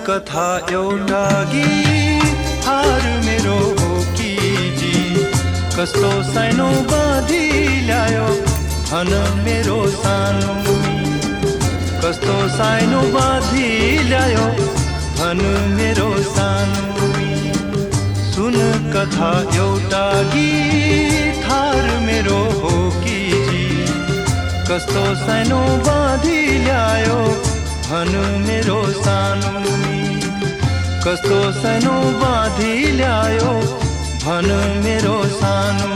कथा एउटा गीत हार मेरो हो कि जी कस्तो सानो बाँधी ल्यायो भन मेरो सानो कस्तो सानो बाँधी ल्यायो भन मेरो सानो सुन कथा एउटा गीत हार मेरो हो कि जी कस्तो सानो बाँधी ल्यायो भन मेरो सानो कस्तो सानो बाँधी ल्यायो भन मेरो सानो